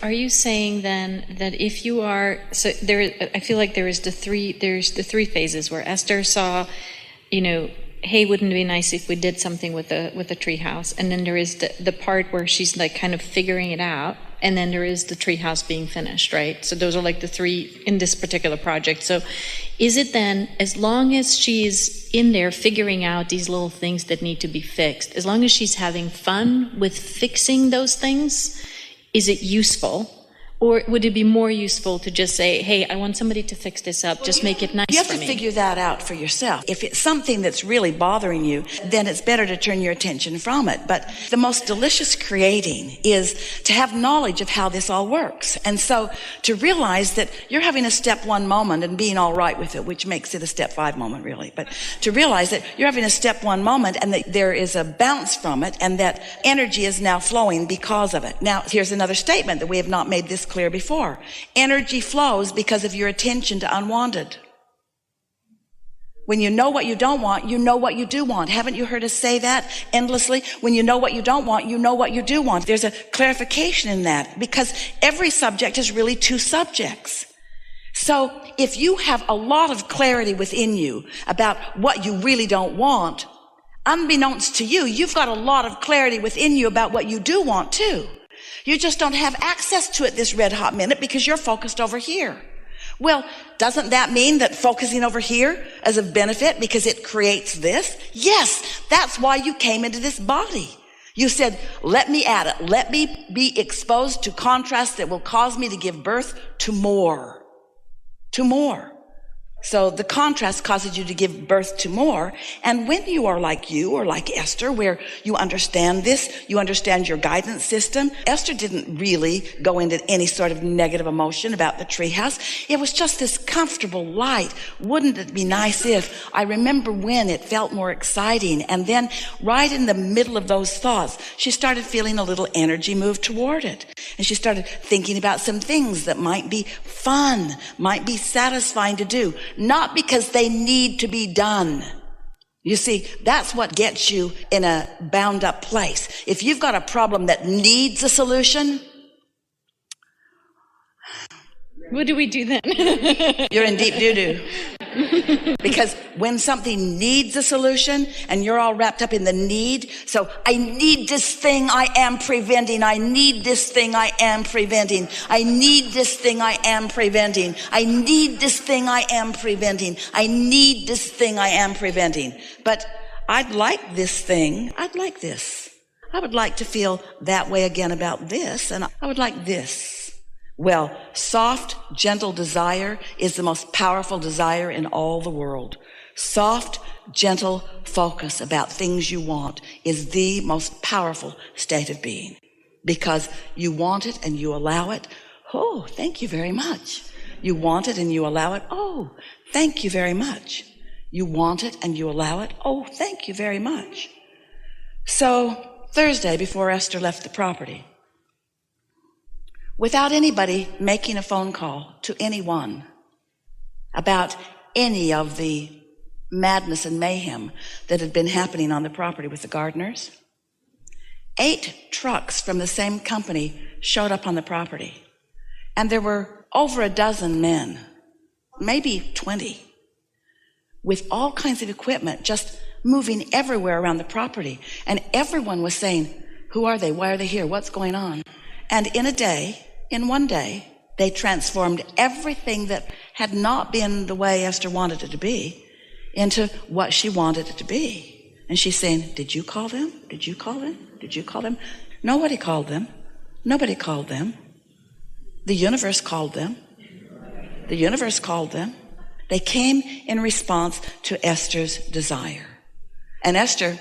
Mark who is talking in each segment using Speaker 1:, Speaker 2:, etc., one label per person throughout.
Speaker 1: are you saying then that if you are, so there, I feel like there's the three phases where Esther saw, hey, wouldn't it be nice if we did something with a tree house? And then there is the part where she's like kind of figuring it out. And then there is the tree house being finished, right? So those are like the three in this particular project. So is it then, as long as she's in there figuring out these little things that need to be fixed, as long as she's having fun with fixing those things, is it useful? Or would it be more useful to just say, hey, I want somebody to fix this up, just make it nice for me?
Speaker 2: You have to figure that out for yourself. If it's something that's really bothering you, then it's better to turn your attention from it. But the most delicious creating is to have knowledge of how this all works. And so to realize that you're having a step 1 moment and being all right with it, which makes it a step 5 moment, really. But to realize that you're having a step 1 moment and that there is a bounce from it and that energy is now flowing because of it. Now, here's another statement that we have not made this clear before. Energy flows because of your attention to unwanted. When you know what you don't want, you know what you do want. Haven't you heard us say that endlessly? When you know what you don't want, you know what you do want. There's a clarification in that because every subject is really 2 subjects. So if you have a lot of clarity within you about what you really don't want, unbeknownst to you, you've got a lot of clarity within you about what you do want too. You just don't have access to it this red hot minute because you're focused over here. Well, doesn't that mean that focusing over here is of benefit because it creates this? Yes, that's why you came into this body. You said, let me at it. Let me be exposed to contrast that will cause me to give birth to more. To more. So the contrast causes you to give birth to more. And when you are like you or like Esther, where you understand this, you understand your guidance system. Esther didn't really go into any sort of negative emotion about the treehouse. It was just this comfortable light. Wouldn't it be nice if? I remember when it felt more exciting. And then right in the middle of those thoughts, she started feeling a little energy move toward it. And she started thinking about some things that might be fun, might be satisfying to do. Not because they need to be done. You see, that's what gets you in a bound up place. If you've got a problem that needs a solution,
Speaker 1: what do we do then?
Speaker 2: You're in deep doo-doo. Because when something needs a solution and you're all wrapped up in the need, so I need this thing I am preventing. I need this thing I am preventing. I need this thing I am preventing. I need this thing I am preventing. I need this thing I am preventing. But I'd like this thing. I'd like this. I would like to feel that way again about this, and I would like this. Well, soft, gentle desire is the most powerful desire in all the world. Soft, gentle focus about things you want is the most powerful state of being because you want it and you allow it. Oh, thank you very much. You want it and you allow it. Oh, thank you very much. You want it and you allow it. Oh, thank you very much. So Thursday, before Esther left the property, without anybody making a phone call to anyone about any of the madness and mayhem that had been happening on the property with the gardeners, 8 trucks from the same company showed up on the property. And there were over a dozen men, maybe 20, with all kinds of equipment just moving everywhere around the property. And everyone was saying, who are they? Why are they here? What's going on? And in one day, they transformed everything that had not been the way Esther wanted it to be into what she wanted it to be. And she's saying, did you call them? Did you call them? Did you call them? Nobody called them. Nobody called them. The universe called them. The universe called them. They came in response to Esther's desire. And Esther,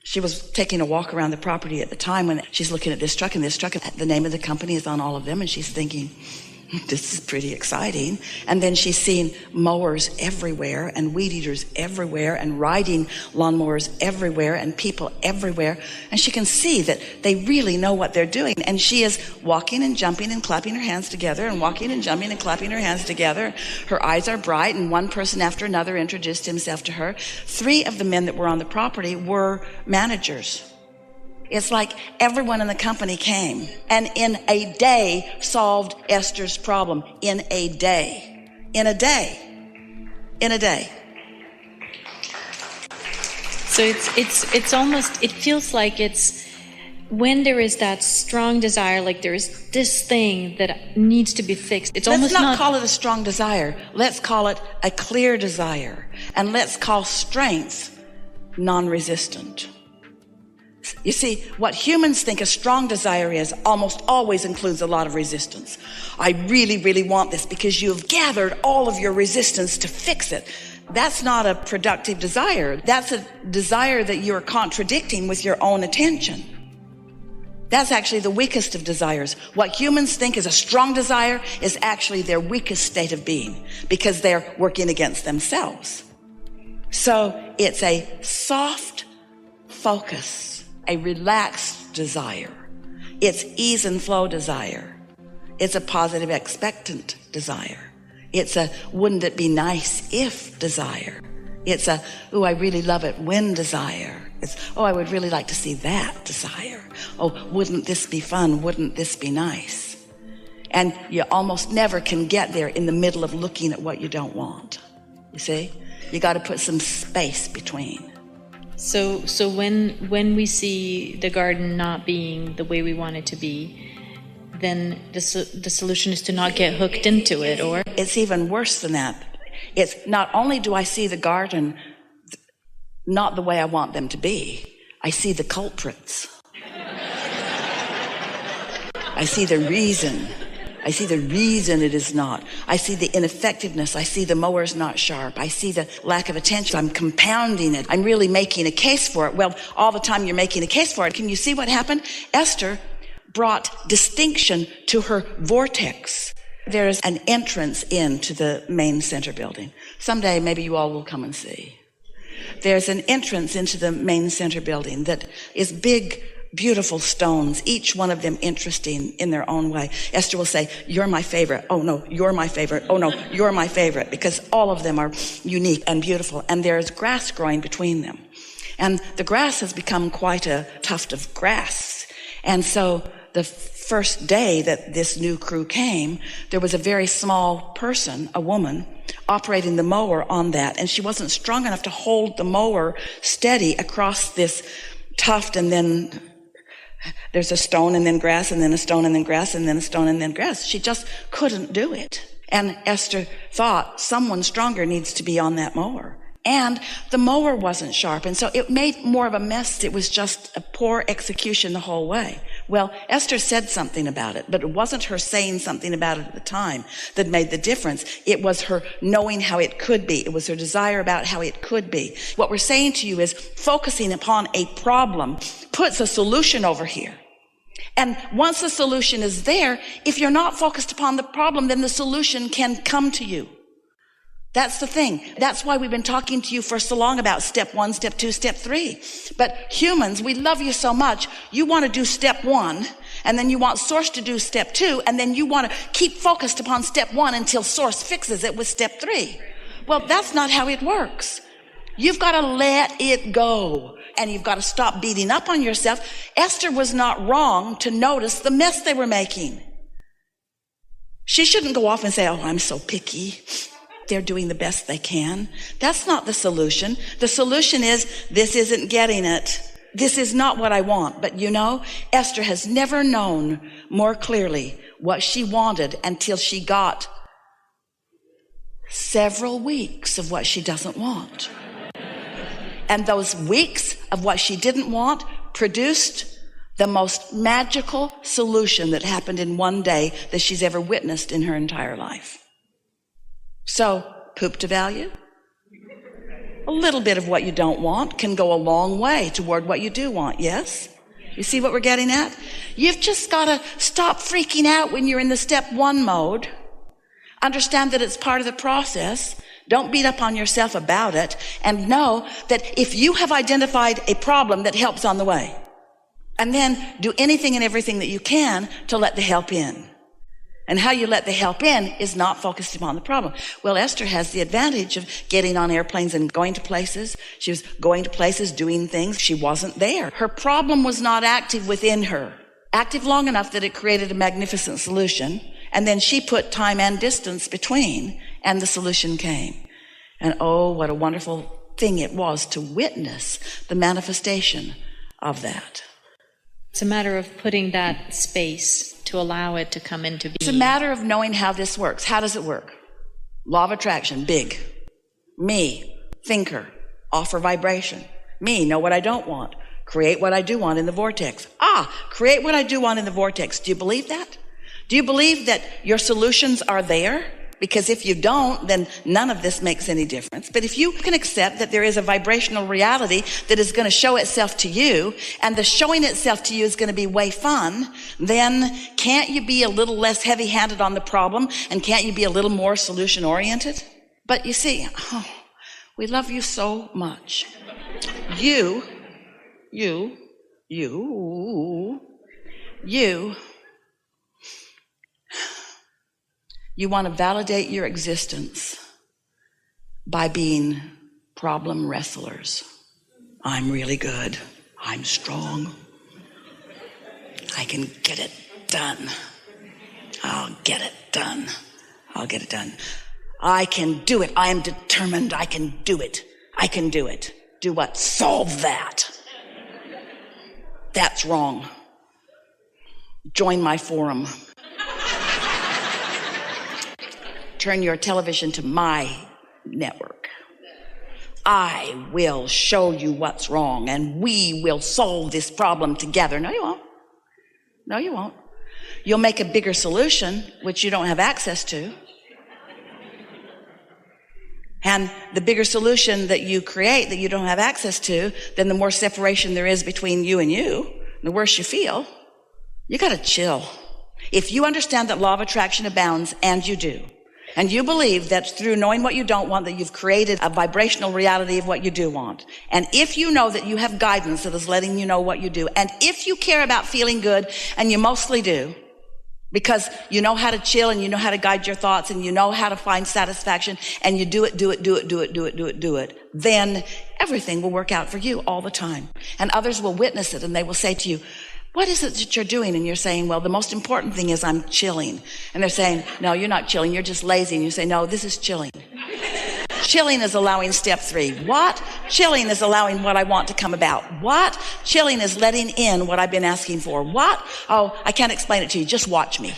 Speaker 2: she was taking a walk around the property at the time when she's looking at this truck, and the name of the company is on all of them, and she's thinking, this is pretty exciting. And then she's seeing mowers everywhere and weed eaters everywhere and riding lawnmowers everywhere and people everywhere. And she can see that they really know what they're doing. And she is walking and jumping and clapping her hands together and walking and jumping and clapping her hands together. Her eyes are bright, and one person after another introduced himself to her. 3 of the men that were on the property were managers. It's like everyone in the company came and in a day solved Esther's problem. In a day. In a day. In a day.
Speaker 1: So it's almost, it feels like it's when there is that strong desire, like there is this thing that needs to be fixed. It's almost
Speaker 2: Let's not call it a strong desire. Let's call it a clear desire. And let's call strength non-resistant. You see, what humans think a strong desire is almost always includes a lot of resistance. I really, really want this because you've gathered all of your resistance to fix it. That's not a productive desire. That's a desire that you're contradicting with your own attention. That's actually the weakest of desires. What humans think is a strong desire is actually their weakest state of being because they're working against themselves. So it's a soft focus, a relaxed desire. It's ease and flow desire. It's a positive expectant desire. It's a wouldn't it be nice if desire. It's a, oh, I really love it when desire. It's, oh, I would really like to see that desire. Oh, wouldn't this be fun? Wouldn't this be nice? And you almost never can get there in the middle of looking at what you don't want. You see? You got to put some space between.
Speaker 1: So when we see the garden not being the way we want it to be, then the solution is to not get hooked into it, or?
Speaker 2: It's even worse than that. It's not only do I see the garden not the way I want them to be, I see the culprits. I see the reason. I see the reason it is not. I see the ineffectiveness. I see the mower's not sharp. I see the lack of attention. I'm compounding it. I'm really making a case for it. Well, all the time you're making a case for it. Can you see what happened? Esther brought distinction to her vortex. There's an entrance into the main center building. Someday maybe you all will come and see. There's an entrance into the main center building that is big, beautiful stones, each one of them interesting in their own way. Esther will say, you're my favorite. Oh no, you're my favorite. Oh no, you're my favorite, because all of them are unique and beautiful, and there's grass growing between them. And the grass has become quite a tuft of grass. And so the first day that this new crew came, there was a very small person, a woman, operating the mower on that, and she wasn't strong enough to hold the mower steady across this tuft, and then there's a stone and then grass and then a stone and then grass and then a stone and then grass. She just couldn't do it. And Esther thought someone stronger needs to be on that mower. And the mower wasn't sharp, and so it made more of a mess. It was just a poor execution the whole way. Well, Esther said something about it, but it wasn't her saying something about it at the time that made the difference. It was her knowing how it could be. It was her desire about how it could be. What we're saying to you is focusing upon a problem puts a solution over here. And once the solution is there, if you're not focused upon the problem, then the solution can come to you. That's the thing. That's why we've been talking to you for so long about step 1, step 2, step 3. But humans, we love you so much. You want to do step 1, and then you want Source to do step 2, and then you want to keep focused upon step 1 until Source fixes it with step 3. Well, that's not how it works. You've got to let it go, and you've got to stop beating up on yourself. Esther was not wrong to notice the mess they were making. She shouldn't go off and say, oh, I'm so picky. They're doing the best they can. That's not the solution. The solution is, this isn't getting it. This is not what I want. But you know, Esther has never known more clearly what she wanted until she got several weeks of what she doesn't want. And those weeks of what she didn't want produced the most magical solution that happened in one day that she's ever witnessed in her entire life. So, poop to value. A little bit of what you don't want can go a long way toward what you do want, yes? You see what we're getting at? You've just got to stop freaking out when you're in the step 1 mode. Understand that it's part of the process. Don't beat up on yourself about it. And know that if you have identified a problem, that help's on the way. And then do anything and everything that you can to let the help in. And how you let the help in is not focused upon the problem. Well, Esther has the advantage of getting on airplanes and going to places. She was going to places, doing things. She wasn't there. Her problem was not active within her. Active long enough that it created a magnificent solution. And then she put time and distance between, and the solution came. And oh, what a wonderful thing it was to witness the manifestation of that.
Speaker 1: It's a matter of putting that space to allow it to come into being.
Speaker 2: It's a matter of knowing how this works. How does it work? Law of attraction, big. Me, thinker, offer vibration. Me, know what I don't want. Create what I do want in the vortex. Create what I do want in the vortex. Do you believe that? Do you believe that your solutions are there? Because if you don't, then none of this makes any difference. But if you can accept that there is a vibrational reality that is going to show itself to you, and the showing itself to you is going to be way fun, then can't you be a little less heavy-handed on the problem, and can't you be a little more solution-oriented? But you see, we love you so much. You want to validate your existence by being problem wrestlers. I'm really good. I'm strong. I can get it done. I'll get it done. I'll get it done. I can do it. I am determined. I can do it. I can do it. Do what? Solve that. That's wrong. Join my forum. Turn your television to my network. I will show you what's wrong, and we will solve this problem together. No, you won't. No, you won't. You'll make a bigger solution, which you don't have access to. And the bigger solution that you create that you don't have access to, then the more separation there is between you and you, the worse you feel. You got to chill. If you understand that law of attraction abounds, and you do, and you believe that through knowing what you don't want, that you've created a vibrational reality of what you do want. And if you know that you have guidance that is letting you know what you do, and if you care about feeling good, and you mostly do, because you know how to chill, and you know how to guide your thoughts, and you know how to find satisfaction, and you do it, then everything will work out for you all the time. And others will witness it, and they will say to you, what is it that you're doing? And you're saying, well, the most important thing is I'm chilling. And they're saying, no, you're not chilling. You're just lazy. And you say, no, this is chilling. Chilling is allowing step 3. What? Chilling is allowing what I want to come about. What? Chilling is letting in what I've been asking for. What? Oh, I can't explain it to you. Just watch me.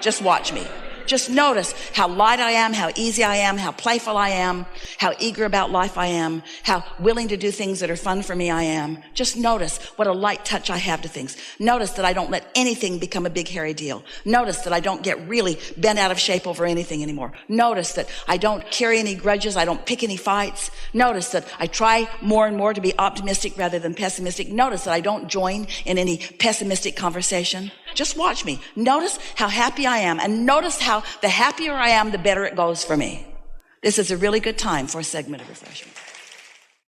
Speaker 2: Just watch me. Just notice how light I am, how easy I am, how playful I am, how eager about life I am, how willing to do things that are fun for me I am. Just notice what a light touch I have to things. Notice that I don't let anything become a big hairy deal. Notice that I don't get really bent out of shape over anything anymore. Notice that I don't carry any grudges. I don't pick any fights. Notice that I try more and more to be optimistic rather than pessimistic. Notice that I don't join in any pessimistic conversation. Just watch me. Notice how happy I am, and notice how the happier I am, the better it goes for me. This is a really good time for a segment of refreshment.